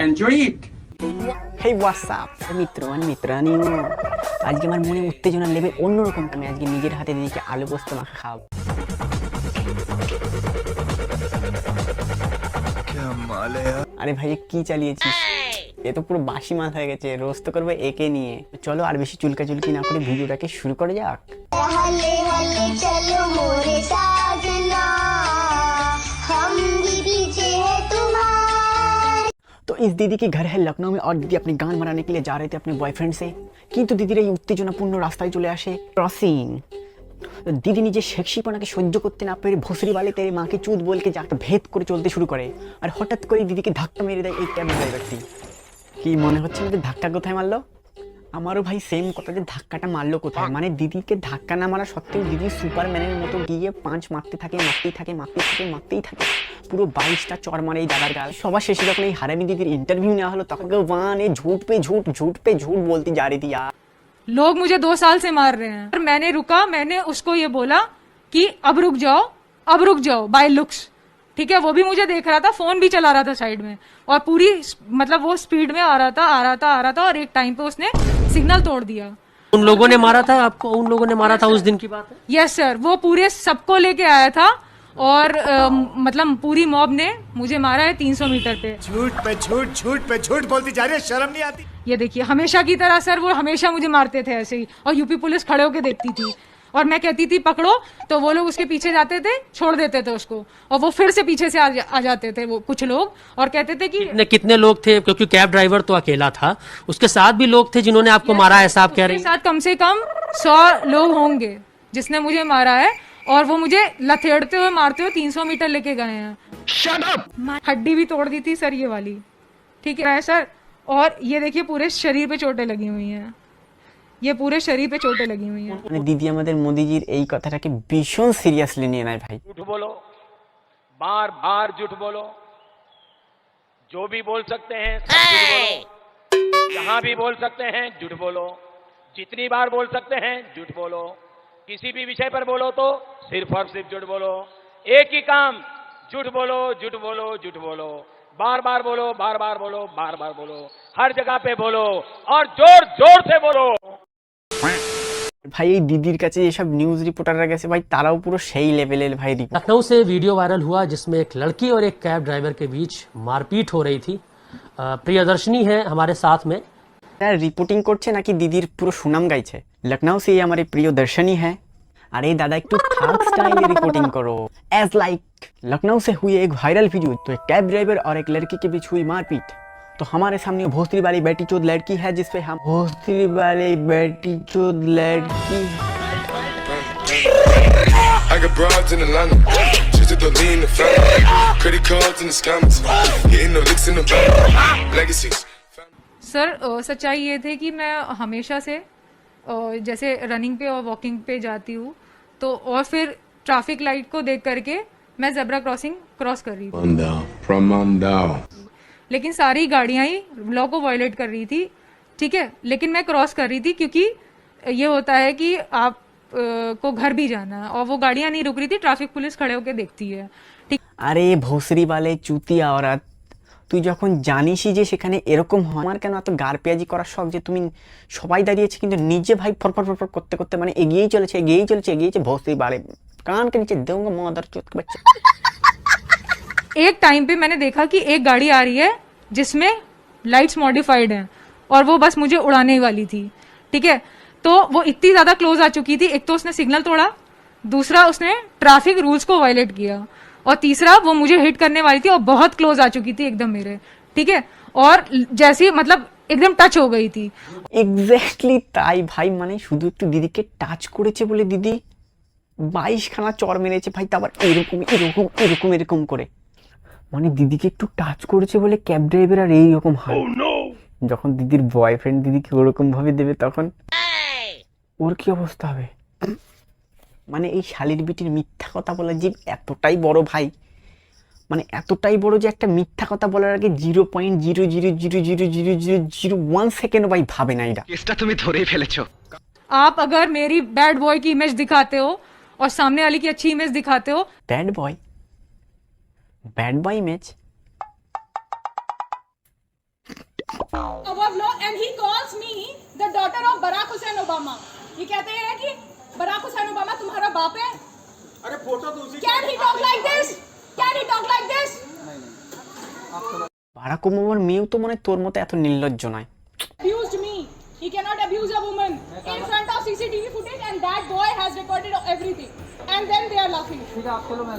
enjoy it. Hey WhatsApp মিত্র মানে মিত্রানি আজকে আমার মনে উত্তেজনার লেভেল অন্যরকম। আমি আজকে নিজের হাতে দিদিকে আলু পোস্ত মাখা খাওয়াবো। আরে ভাই কি চালিয়েছিস, এ তো পুরো বাসি মাছ হয়ে গেছে। রোস্ট করবো একে নিয়ে। চলো আর বেশি চুলকাচুলকি না করে ভিডিওটাকে শুরু করে যাক। तो इस दीदी के घर है लखनऊ में और दीदी अपने गान मनाने के लिए जा रहे थे अपने बॉयफ्रेंड से, কিন্তু দিদির এই উত্তেজনাপূর্ণ রাস্তায় চলে আসে ক্রসিং। दीदी নিজে সেক্সিপনাকে সহ্য করতে না পেরে ভোসরি वाले तेरे माँ के चूत बोल के जाकर भेद করে চলতে শুরু করে আর হঠাৎ করে দিদিকে ধাক্কা মেরে দেয় এই ক্যাব ড্রাইভারটি। কি মনে হচ্ছে না ধাক্কা কোথায় মারলো? আমারও ভাই সেম কথা, যে ধাক্কাটা মারলো কোথায়। মানে দিদিকে ধাক্কা না মারা সত্ত্বেও দিদি সুপারম্যানের মতো গিয়ে পাঁচ মারতে থাকে, মারতেই থাকে। পুরো 22টা চর মারে এই দাদার গাল। সবার শেষে যখন এই হারামি দিদির ইন্টারভিউ নেওয়া হলো তখন ওয়ানে झूठ पे झूठ बोलती जा रही थी यार। लोग मुझे 2 साल से मार रहे हैं और मैंने रुका, मैंने उसको ये बोला कि अब रुक जाओ बाय लुक्स। ठीक है, वो भी मुझे देख रहा था, फोन भी चला रहा था साइड में और पूरी मतलब वो स्पीड में आ रहा था और एक टाइम पे उसने सिग्नल तोड़ दिया। उन लोगों ने मारा था आपको? उन लोगों ने मारा था उस दिन की बात है? यस सर, वो पूरे सबको लेके आया था और मतलब पूरी मॉब ने मुझे मारा है 300 मीटर पे। झूठ पे झूठ बोलती जा रही है, शर्म नहीं आती? ये देखिए हमेशा की तरह सर वो हमेशा मुझे मारते थे ऐसे ही, और यूपी पुलिस खड़े होके देखती थी और मैं कहती थी पकड़ो तो वो लोग उसके पीछे जाते थे, छोड़ देते थे उसको और वो फिर से पीछे से आ जाते थे वो कुछ लोग और कहते थे कि कितने लोग थे? क्योंकि कैब ड्राइवर तो अकेला था, उसके साथ भी लोग थे जिन्होंने आपको मारा, ऐसा आप कह रहे हैं? साथ कम से कम 100 लोग होंगे जिसने मुझे मारा है और वो मुझे लथेड़ते हुए मारते हुए 300 मीटर लेके गए हैं। हड्डी भी तोड़ दी थी सर ये वाली, ठीक है सर। और ये देखिए पूरे शरीर पे चोटें लगी हुई हैं, ये पूरे शरीर पे चोटें लगी हुई हैं। মানে দিদি আমাদের মোদিজির এই কথাটাকে ভীষণ সিরিয়াসলি নিয়ে নেয় ভাই। झूठ बोलो, बार बार झूठ बोलो, जो भी बोल सकते हैं सब झूठ बोलो, जहां भी बोल सकते हैं झूठ बोलो, जितनी बार बोल सकते हैं झूठ बोलो, किसी भी विषय पर बोलो तो सिर्फ और सिर्फ झूठ बोलो। एक ही काम, झूठ बोलो, बार बार बोलो, हर जगह पे बोलो और जोर जोर से बोलो। ভাই এই দিদির কাছে এসব নিউজ রিপোর্টাররা গেছে ভাই, তারাও পুরো সেই লেভেলের ভাই রিপোর্ট। लखनऊ से वीडियो वायरल हुआ जिसमें एक लड़की और एक कैब ड्राइवर के बीच मारपीट हो रही थी। प्रियदर्शनी है हमारे साथ में। रिपोर्टिंग করছে নাকি দিদির পুরো সুনাম গাইছে। लखनऊ से ये हमारे प्रियदर्शनी है। अरे दादा एक तो थग स्टाइल में रिपोर्टिंग करो। एज लाइक लखनऊ से हुई एक वायरल वीडियो, तो एक कैब ड्राइवर और एक लड़की के बीच हुई मारपीट। तो हमारे सामने भोसरी वाली बेटी चोद लड़की है, जिसपे हम भोसरी वाली बेटी चोद लड़की। I got broads in Atlanta, just to throw in the family, credit cards in the scammers, getting no licks in the bank, legacies. Sir सच्चाई ये थे कि मैं हमेशा से जैसे रनिंग पे और वॉकिंग पे जाती हूँ तो और फिर ट्रैफिक लाइट को देख करके मैं जेब्रा क्रॉसिंग क्रॉस कर रही थी, लेकिन सारी गाड़ियां ही लॉ को वायलेट कर रही थी। ठीक है, लेकिन मैं क्रॉस कर रही थी क्योंकि ये होता है कि आप को घर भी जाना है और वो गाड़ियां नहीं रुक रही थी, ट्रैफिक पुलिस खड़े होकर देखती है। ठीक, আরে ভোসরি वाले চুতিয়া औरत, তুই যখন জানিসই যে সেখানে এরকম হয়, আমার কেন এত গার পেঁয়াজি করার শখ যে তুমি সবাই দাঁড়িয়েছে কিন্তু নিজে ভাই ফরফর করতে করতে মানে এগিয়েই চলেছে ভোসরি वाले कान के नीचे दूंगा मदर चोद के बच्चे। एक टाइम पे मैंने देखा कि एक गाड़ी आ रही है जिसमें लाइट्स मॉडिफाइड हैं और वो बस मुझे उड़ाने वाली थी। ठीक है, तो वो इतनी ज्यादा क्लोज आ चुकी थी, एक तो उसने सिग्नल तोड़ा, दूसरा उसने ट्रैफिक रूल्स को वायलेट किया और तीसरा वो मुझे हिट करने वाली थी और बहुत क्लोज आ चुकी थी एकदम मेरे। ठीक है, और जैसी मतलब एकदम टच हो गई थी। এক্স্যাক্টলি তাই ভাই, মানে শুধু একটু দিদিকে টাচ করেছে বলে দিদি 22 খানা চর মেরেছে ভাই, তারপর এরকম করে। মানে দিদিকে একটু টাচ করেছে বলে ক্যাব ড্রাইভার আর এইরকম হয়। যখন দিদির বয়ফ্রেন্ড দিদিকে ওরকম ভাবে দেবে তখন ওর কি অবস্থা হবে? মানে এই শালির বিটির মিথ্যা কথা বলার জীব এতটাই বড় ভাই, মানে এতটাই বড় যে একটা মিথ্যা কথা বলার আগে 0.0000001 সেকেন্ড ভাই ভাবে না। এটা কেসটা তুমি ধরেই ফেলেছো। आप अगर मेरी बैड बॉय की इमेज दिखाते हो और सामने वाले की अच्छी इमेज दिखाते हो। Bad boy bad boy image. above law and he calls me the daughter of Barack Hussain Obama. ये कहते हैं कि बराक हुसैन ओबामा तुम्हारा बाप है। अरे फोटो तो उसी Can he talk like this? Can he talk like this? Barack ওবামার মেয়েও তো মনে হয় তোর মতো এত নির্লজ্জ নয়। Abused me. He cannot abuse a woman in front of CCTV footage and that boy has recorded everything. And then they are laughing.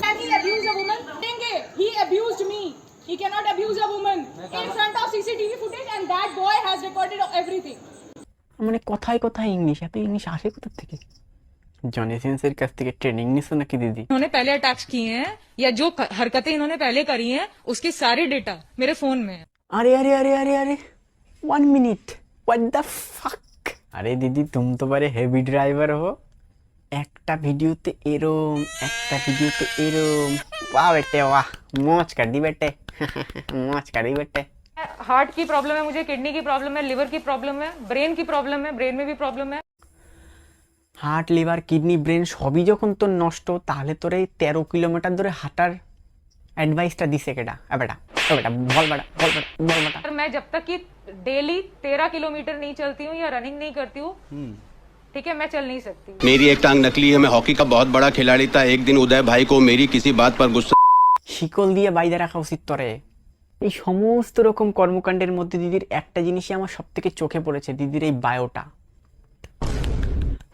Can he abuse a woman? He abused me. He cannot abuse a woman in front of CCTV footage and that boy has recorded everything. মানে কথায় কথায় English, এত English আসে কোথা থেকে? Johnny সিন্সের কাছ থেকে training নিছো নাকি দিদি? इन्होंने पहले अटैक्स किए हैं या जो हरकतें इन्होंने पहले करी हैं उसके सारे डेटा मेरे फोन में है। अरे अरे अरे अरे अरे 1 मिनट, व्हाट द फक। আরে দিদি তুমি তো বারে হেভি ড্রাইভার হো, একটা ভিডিওতে এরম একটা ভিডিওতে এরম। वाह बेटे वाह, मौज कर दी बेटे मौज कर दी बेटे। हार्ट की प्रॉब्लम है मुझे, किडनी की प्रॉब्लम है, लिवर की प्रॉब्लम है, ब्रेन की प्रॉब्लम है, ब्रेन में भी प्रॉब्लम है। হার্ট, লিভার, কিডনি, ব্রেন সবই যখন তোর নষ্ট, তাহলে তোর এই 13 কিলোমিটার ধরে হাঁটার অ্যাডভাইসটা দিছে কেডা? বেটা বেটা বল বেটা বল বেটা বল বেটা। और मैं जब तक कि डेली 13 किलोमीटर नहीं चलती हूँ या रनिंग नहीं करती हूँ, ठीक है, मैं चल नहीं सकती। मेरी एक टांग नकली है। मैं हॉकी का बहुत बड़ा खिलाड़ी था। एक दिन उदय भाई को मेरी किसी बात पर गुस्सा শিকল দিয়ে বাইরে রাখা উচিত তোরে। এই সমস্ত রকম কর্মকাণ্ডের মধ্যে দিদির একটা জিনিসই আমার সব থেকে চোখে পড়েছে, দিদির এই বায়োটা।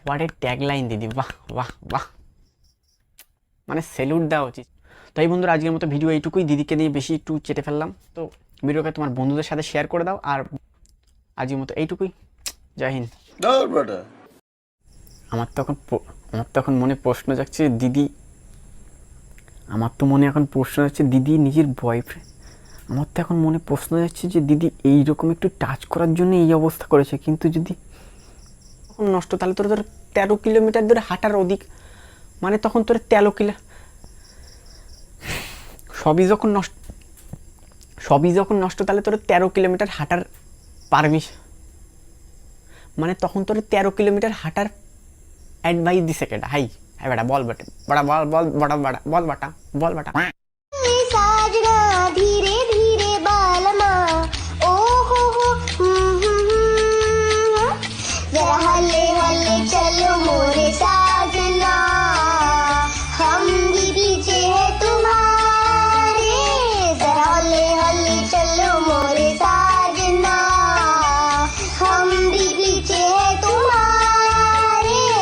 হোয়াট এ ট্যাগলাইন দিদি, বাহ বাহ বাহ, মানে স্যালুট দেওয়া উচিত। তো এই বন্ধুরা আজকের মতো ভিডিও এইটুকুই, দিদিকে নিয়ে বেশি একটু চেটে ফেললাম, তো ভিডিওকে তোমার বন্ধুদের সাথে শেয়ার করে দাও। আর আজকের মতো এইটুকুই, জয় হিন্দ। আমার তখন মনে প্রশ্ন যাচ্ছে দিদি, আমার তো মনে এখন প্রশ্ন যাচ্ছে দিদি নিজের বয়ফ্রেন্ড, আমার তো এখন মনে প্রশ্ন যাচ্ছে যে দিদি এইরকম একটু টাচ করার জন্য এই অবস্থা করেছে, কিন্তু যদি তখন নষ্ট, তাহলে তোর 13 কিলোমিটার ধরে হাঁটার অধিক, মানে তখন তোর 13 কিলো, সবই যখন নষ্ট তাহলে তোর 13 কিলোমিটার হাঁটার পারমিশন, মানে তখন তোর 13 কিলোমিটার হাঁটার অ্যাডভাইস দিছে কেডা? হাই বেটা বল বেটা বড়া বল বল বড়া বড়া বল বাটা বল বাটা।